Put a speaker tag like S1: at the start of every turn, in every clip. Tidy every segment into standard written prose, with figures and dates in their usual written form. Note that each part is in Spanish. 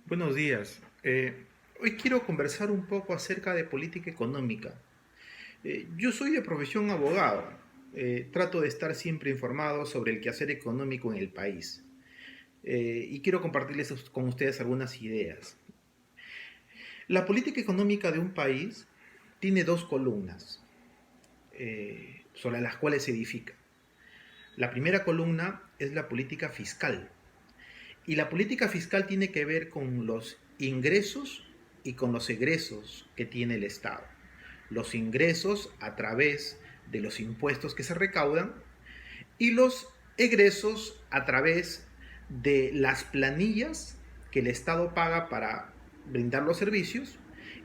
S1: Buenos días. Hoy quiero conversar un poco acerca de política económica. Yo soy de profesión abogado. Trato de estar siempre informado sobre el quehacer económico en el país. Y quiero compartirles con ustedes algunas ideas. La política económica de un país tiene dos columnas sobre las cuales se edifica. La primera columna es la política fiscal. Y la política fiscal tiene que ver con los ingresos y con los egresos que tiene el Estado. Los ingresos a través de los impuestos que se recaudan y los egresos a través de las planillas que el Estado paga para brindar los servicios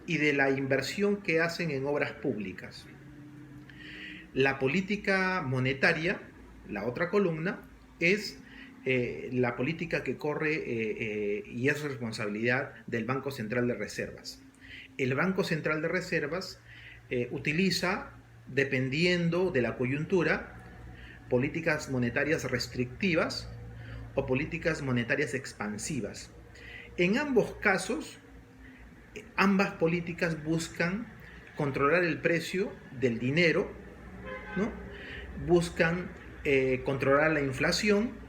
S1: y de la inversión que hacen en obras públicas. La política monetaria, la otra columna, es la política que corre y es responsabilidad del Banco Central de Reservas. El Banco Central de Reservas utiliza, dependiendo de la coyuntura, políticas monetarias restrictivas o políticas monetarias expansivas. En ambos casos, ambas políticas buscan controlar el precio del dinero, ¿no? Buscan controlar la inflación,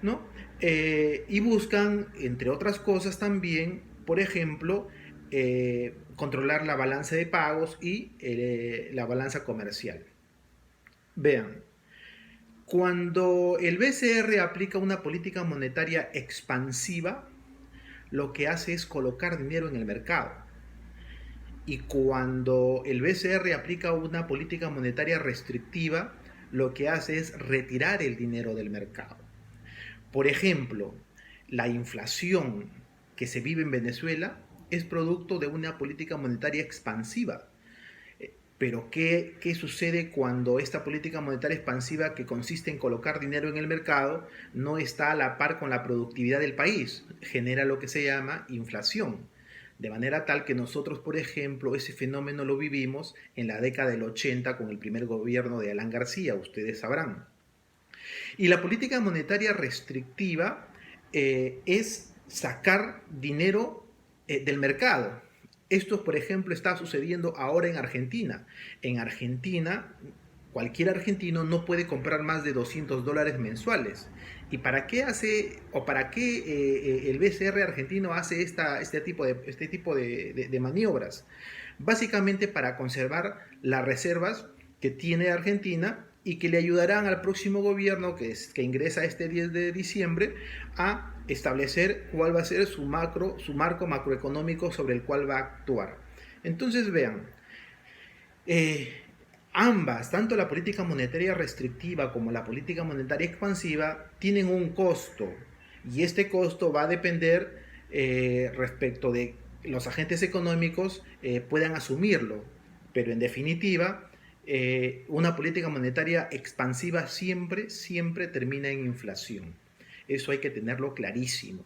S1: ¿no? Y buscan, entre otras cosas también, por ejemplo, controlar la balanza de pagos y la balanza comercial. Vean, cuando el BCR aplica una política monetaria expansiva, lo que hace es colocar dinero en el mercado. Y cuando el BCR aplica una política monetaria restrictiva, lo que hace es retirar el dinero del mercado. Por ejemplo, la inflación que se vive en Venezuela es producto de una política monetaria expansiva. Pero ¿qué sucede cuando esta política monetaria expansiva, que consiste en colocar dinero en el mercado, no está a la par con la productividad del país? Genera lo que se llama inflación. De manera tal que nosotros, por ejemplo, ese fenómeno lo vivimos en la década del 80 con el primer gobierno de Alan García, ustedes sabrán. Y la política monetaria restrictiva es sacar dinero del mercado. Esto, por ejemplo, está sucediendo ahora en Argentina. En Argentina, cualquier argentino no puede comprar más de $200 mensuales. ¿Y para qué hace o para qué el BCR argentino hace este tipo de maniobras? Básicamente para conservar las reservas que tiene Argentina y que le ayudarán al próximo gobierno que ingresa este 10 de diciembre a establecer cuál va a ser su marco macroeconómico sobre el cual va a actuar. Entonces vean, eh, ambas, tanto la política monetaria restrictiva como la política monetaria expansiva, tienen un costo y este costo va a depender respecto de los agentes económicos puedan asumirlo, pero en definitiva una política monetaria expansiva siempre termina en inflación. Eso hay que tenerlo clarísimo.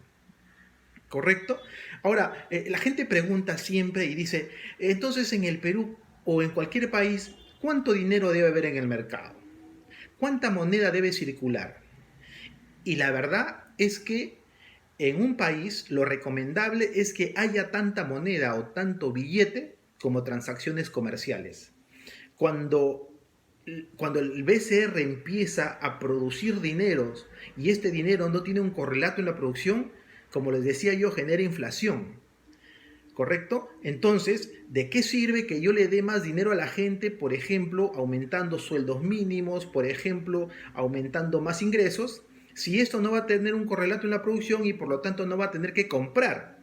S1: ¿Correcto? Ahora, la gente pregunta siempre y dice, entonces en el Perú o en cualquier país, ¿cuánto dinero debe haber en el mercado? ¿Cuánta moneda debe circular? Y la verdad es que en un país lo recomendable es que haya tanta moneda o tanto billete como transacciones comerciales. Cuando, cuando el BCR empieza a producir dineros y este dinero no tiene un correlato en la producción, como les decía yo, genera inflación. ¿Correcto? Entonces, ¿de qué sirve que yo le dé más dinero a la gente, por ejemplo, aumentando sueldos mínimos, por ejemplo, aumentando más ingresos, si esto no va a tener un correlato en la producción y por lo tanto no va a tener que comprar?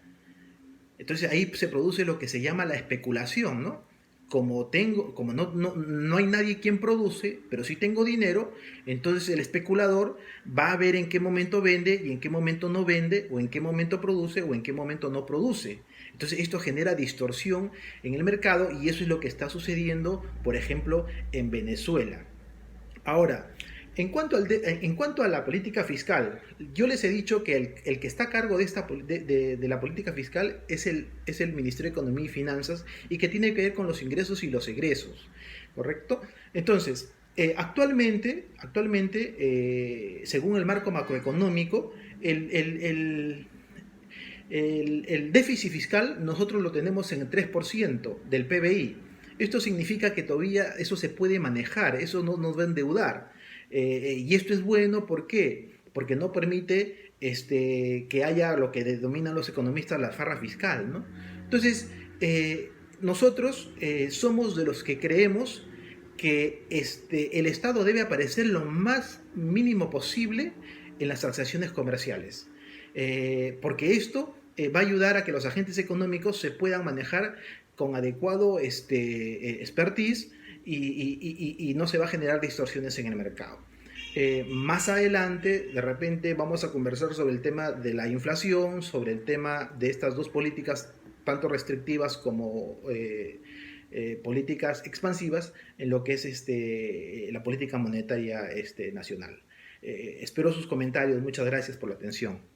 S1: Entonces ahí se produce lo que se llama la especulación, ¿no? Como no hay nadie quien produce, pero sí tengo dinero, entonces el especulador va a ver en qué momento vende y en qué momento no vende, o en qué momento produce o en qué momento no produce. Entonces esto genera distorsión en el mercado y eso es lo que está sucediendo, por ejemplo, en Venezuela. Ahora, en cuanto a la política fiscal, yo les he dicho que el que está a cargo de la política fiscal es el Ministerio de Economía y Finanzas y que tiene que ver con los ingresos y los egresos, ¿correcto? Entonces, actualmente según el marco macroeconómico, el, el, El déficit fiscal nosotros lo tenemos en el 3% del PBI. Esto significa que todavía eso se puede manejar, eso no nos va a endeudar. Y esto es bueno, ¿por qué? Porque no permite que haya lo que denominan los economistas la farra fiscal, ¿no? Entonces, nosotros somos de los que creemos que el Estado debe aparecer lo más mínimo posible en las transacciones comerciales, porque esto va a ayudar a que los agentes económicos se puedan manejar con adecuado expertise y no se va a generar distorsiones en el mercado. Más adelante, de repente, vamos a conversar sobre el tema de la inflación, sobre el tema de estas dos políticas, tanto restrictivas como políticas expansivas, en lo que es la política monetaria nacional. Espero sus comentarios. Muchas gracias por la atención.